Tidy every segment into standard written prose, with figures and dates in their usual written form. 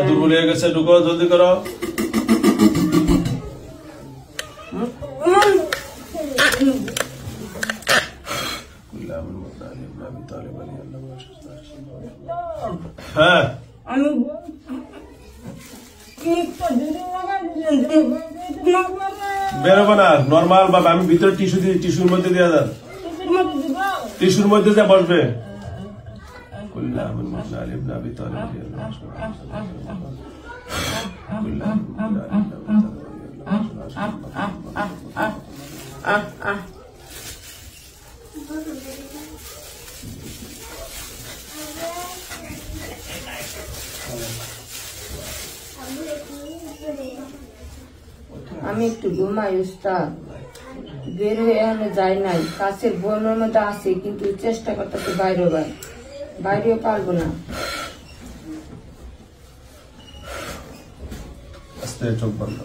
দুর্বল হয়ে গেছে, ঢুকো জলদি করো। হ্যাঁ বেরোবো না, নর্মাল ভাবে আমি ভিতরে টিস্যু দিয়ে, টিস্যুর মধ্যে দিয়ে যান, টিস্যুর মধ্যে যা বসবে। আমি একটু ঘুমাই উস্তাদ, বের হয়ে এখানে যাই নাই, কাছের বনের মধ্যে আছে, কিন্তু চেষ্টা করতেছে বাইরেও পারবো না। আস্তে চোখ বন্ধ।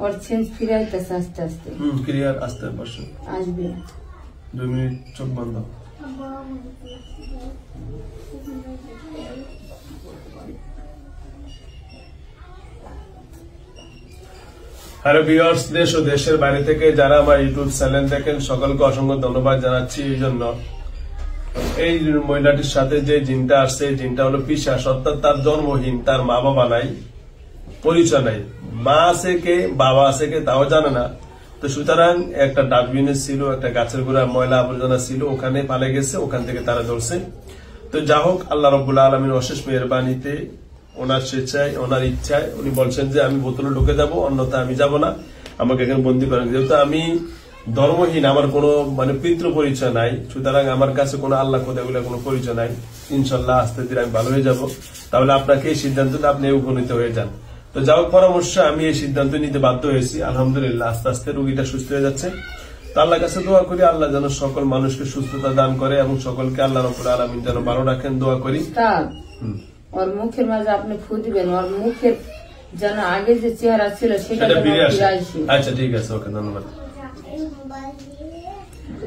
और सेंस फिर आइतेছে আস্তে আস্তে। ক্লিয়ার, আস্তে বসো, আসবে। 2 মিনিট চোখ বন্ধ। হ্যালো ভিউয়ার্স, দেশ ও দেশের বাইরে থেকে যারা আমার ইউটিউব চ্যানেল দেখেন সকলকে অসংখ্য ধন্যবাদ জানাচ্ছি। এই জন্য এই মহিলাটির সাথে যে জিনটা আসছে, এই জিনটা হলো পিশাচ, অর্থাৎ তার জন্মহীন, তার মা বাবা নাই, পরিচয় নাই, মা আছে কে বাবা আছে কে তাও জানে না। তো সুতরাং একটা ডাস্টবিনে ছিল, একটা গাছের গোড়া ময়লা আবর্জনা ছিল, ওখানে পালে গেছে, ওখান থেকে তারা ধরছে। তো যা হোক, আল্লাহ রাব্বুল আলামিন অশেষ মেহেরবানিতে, ওনার স্বেচ্ছায়, ওনার ইচ্ছায় উনি বলছেন যে আমি বোতলে ঢুকে যাব, অন্যথা আমি যাব না, আমাকে এখানে বন্দি করেন। যেহেতু আমি ধর্মহীন, আমার কোনো পিতৃ পরিচয় নাই, সুতরাং আমার কাছে কোনো আল্লাহ খোদা এগুলো কোনো পরিচয় নাই। ইনশাল্লাহ আস্তে ধীরে আমি ভালো হয়ে যাব। তাহলে আপনাকে এই সিদ্ধান্তটা আপনি উপনীত হয়ে যান। তো যাও পরামর্শ আমি এই সিদ্ধান্ত নিতে বাধ্য হয়েছি। আলহামদুলিল্লাহ আস্তে আস্তে রোগীটা সুস্থ হয়ে যাচ্ছে। তো আল্লাহর কাছে দোয়া করি আল্লাহ যেন সকল মানুষকে সুস্থতা দান করে এবং সকলকে আল্লাহ রাব্বুল আলামিন যেন ভালো রাখেন, দোয়া করি। ওর মুখের মাঝে আপনি ফু দিবেন, ওর মুখের যেন আগে যে চেহারা ছিল সেটা ফিরে আসে। আচ্ছা ঠিক আছে, ওকে ধন্যবাদ।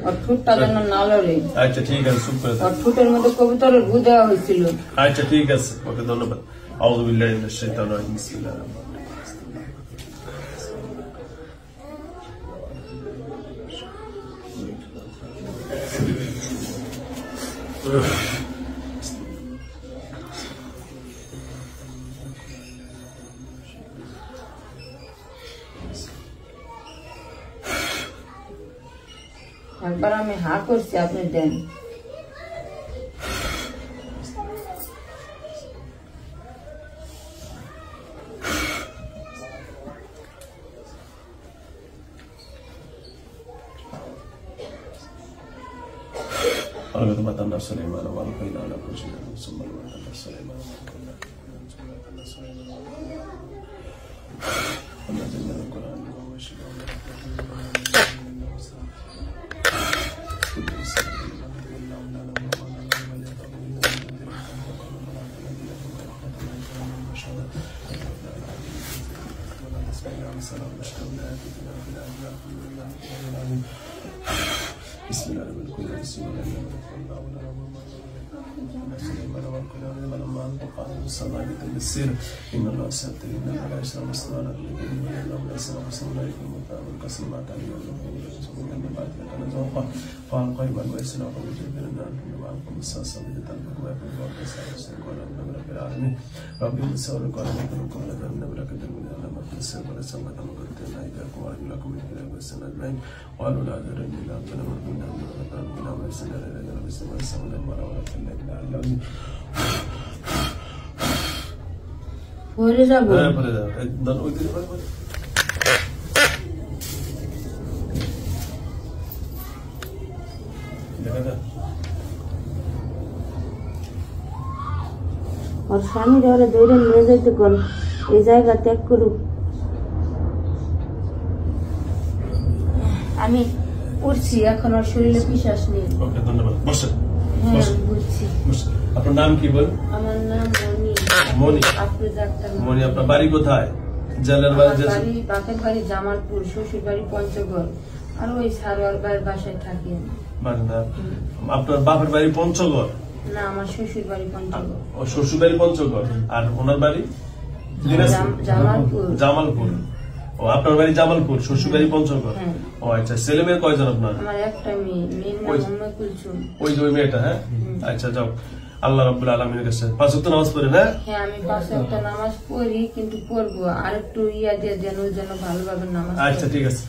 ওর ঠোঁটটা যেন না লড়ে। আচ্ছা ঠিক আছে, চুপ করে থাক। ওর ঠোঁটের মধ্যে কবুতরের ভু দেওয়া হয়েছিল। আচ্ছা ঠিক আছে, ওকে ধন্যবাদ। আউযু বিল্লাহি মিনাশ শাইতানির রাজিম। বিসমিল্লাহির রহমানির রহিম। একবার আমি হা করছি, আপনি দেন। وَلَقَدْ سُلَيْمَانَ وَأَلْقَيْنَا عَلَى كُرْسِيِّهِ ثُمَّ وَأَلْقَيْنَا سُلَيْمَانَ وَنَزَّلْنَا الْقُرْآنَ بسم الله الرحمن الرحيم. بسم الله الرحمن الرحيم. لما انطق عن السماء بالسير ان الله سيأتي ان الله لا يسلم السماء لكن الله لا يسلم السماء لكن متعب القسم مع تعليم الله من بعد كان ذوقا قال قريبا ويسلم وجد من النار معكم الساسه بتلك ويكون الله سيسلم ولا من رب العالمين رب السماء قال لكم لك من بركه من الله ما تسر ولا سمع كما قلت لا يكون ورجلكم من كلام السنه اجمعين قالوا لا ادري الا ان ربنا ربنا ويسلم الى السماء السماء لما ولا تنك لا পরে যাবো। হ্যাঁ পরে যাবো, একদম ওই দিকে পরে। দেখা যাক ওর স্বামীর ওরা দৌড়ে নিয়ে যাইতে কোন এই জায়গা ত্যাগ করুক। আমি পড়ছি, এখন আর শরীরে বিশ্বাস নেই। ওকে, ধন্যবাদ। বসেন। হ্যাঁ বসেন। আমি বুঝছি। বসেন। আপনার নাম কি বল? আমার নাম মনি। মনি। আফরোজা আক্তার। মনি, আপনার বাড়ি কোথায়? জেলার বাড়ি? আমার বাড়ি বাপের বাড়ি জামালপুর, শ্বশুর বাড়ি পঞ্চগড়, আর ওই সারোয়ার বাড়ির বাসায় থাকি। আপনার বাপের বাড়ি পঞ্চগড়? না, আমার শ্বশুর বাড়ি পঞ্চগড়। ও শ্বশুর বাড়ি পঞ্চগড়, আর ওনার বাড়ি জামালপুর। জামালপুর। ও আপনার বাড়ি জামালপুর, শ্বশুর বাড়ি পঞ্চগড়। হ্যাঁ। ও আচ্ছা, ছেলে মেয়ে কয়জন আপনার? আমার একটা মেয়ে, মেয়ের নাম উম্মে কুলসুম। ওই যে ওই মেয়েটা? হ্যাঁ, আচ্ছা, যাও। আল্লাহ রাব্বুল আলামিনের কাছে 5 ওয়াক্ত নামাজ পড়েন? হ্যাঁ, হ্যাঁ আমি 5 ওয়াক্ত নামাজ পড়ি, কিন্তু পড়বো আর একটু ইয়া দিয়ে যেন ভালোভাবে নামাজ। আচ্ছা, ঠিক আছে।